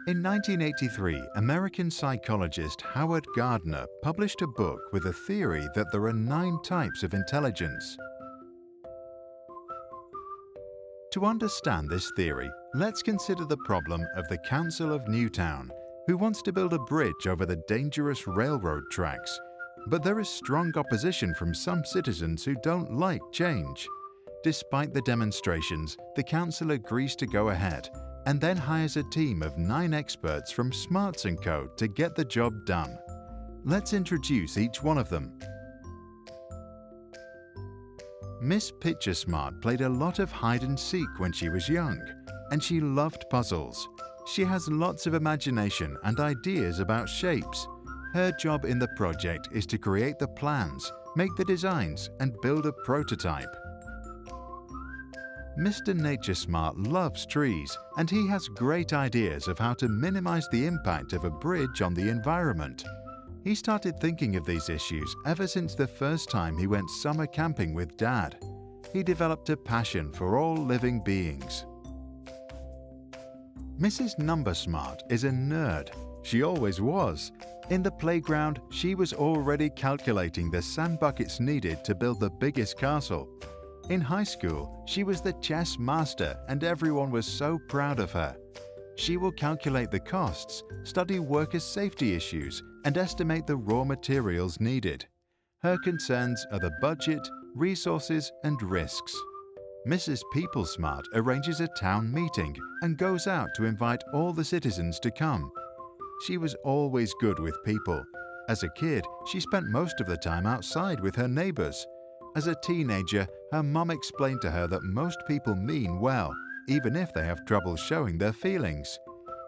In 1983, American psychologist Howard Gardner published a book with a theory that there are 9 types of intelligence. To understand this theory, let's consider the problem of the Council of Newtown, who wants to build a bridge over the dangerous railroad tracks. But there is strong opposition from some citizens who don't like change. Despite the demonstrations, the council agrees to go ahead and then hires a team of 9 experts from Smarts & Co. to get the job done. Let's introduce each one of them. Miss Pitcher Smart played a lot of hide and seek when she was young, and she loved puzzles. She has lots of imagination and ideas about shapes. Her job in the project is to create the plans, make the designs, and build a prototype. Mr. Nature Smart loves trees, and he has great ideas of how to minimize the impact of a bridge on the environment. He started thinking of these issues ever since the first time he went summer camping with Dad. He developed a passion for all living beings. Mrs. Number Smart is a nerd. She always was. In the playground, she was already calculating the sand buckets needed to build the biggest castle. In high school, she was the chess master and everyone was so proud of her. She will calculate the costs, study workers' safety issues, and estimate the raw materials needed. Her concerns are the budget, resources, and risks. Mrs. People Smart arranges a town meeting and goes out to invite all the citizens to come. She was always good with people. As a kid, she spent most of the time outside with her neighbors. As a teenager, her mom explained to her that most people mean well, even if they have trouble showing their feelings.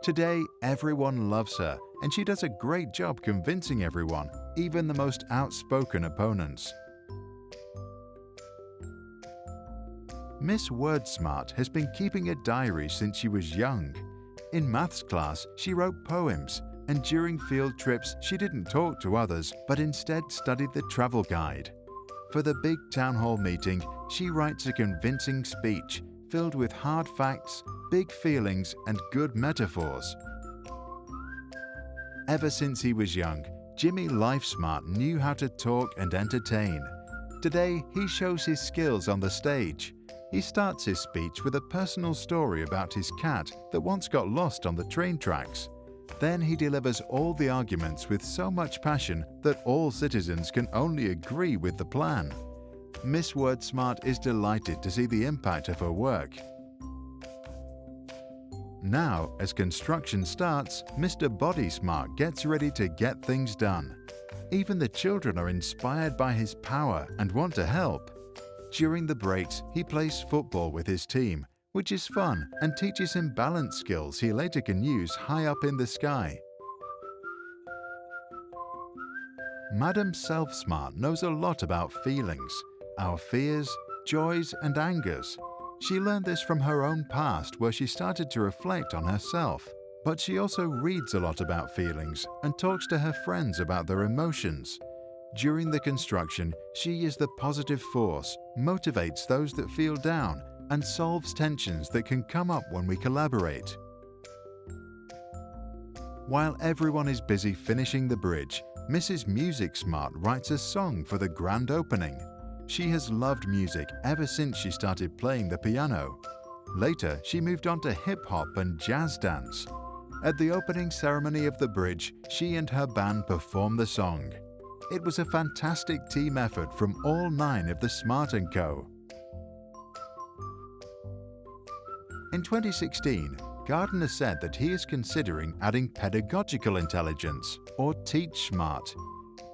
Today, everyone loves her, and she does a great job convincing everyone, even the most outspoken opponents. Miss Word Smart has been keeping a diary since she was young. In maths class, she wrote poems, and during field trips, she didn't talk to others, but instead studied the travel guide. For the big town hall meeting, she writes a convincing speech filled with hard facts, big feelings, and good metaphors. Ever since he was young, Jimmy Life Smart knew how to talk and entertain. Today, he shows his skills on the stage. He starts his speech with a personal story about his cat that once got lost on the train tracks. Then he delivers all the arguments with so much passion that all citizens can only agree with the plan. Miss Word Smart is delighted to see the impact of her work. Now, as construction starts, Mr. Body Smart gets ready to get things done. Even the children are inspired by his power and want to help. During the breaks, he plays football with his team, which is fun and teaches him balance skills he later can use high up in the sky. Madam Self Smart knows a lot about feelings, our fears, joys, and angers. She learned this from her own past where she started to reflect on herself. But she also reads a lot about feelings and talks to her friends about their emotions. During the construction, she is the positive force, motivates those that feel down, and solves tensions that can come up when we collaborate. While everyone is busy finishing the bridge, Mrs. Music Smart writes a song for the grand opening. She has loved music ever since she started playing the piano. Later, she moved on to hip-hop and jazz dance. At the opening ceremony of the bridge, she and her band performed the song. It was a fantastic team effort from all 9 of the Smart & Co. In 2016, Gardner said that he is considering adding pedagogical intelligence, or Teach Smart.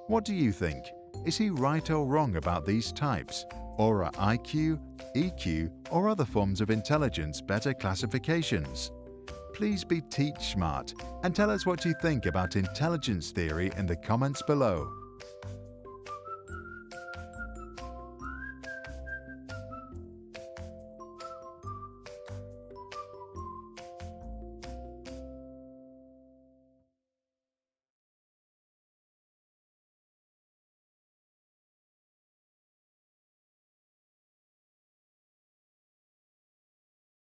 What do you think? Is he right or wrong about these types? Or are IQ, EQ, or other forms of intelligence better classifications? Please be Teach Smart and tell us what you think about intelligence theory in the comments below.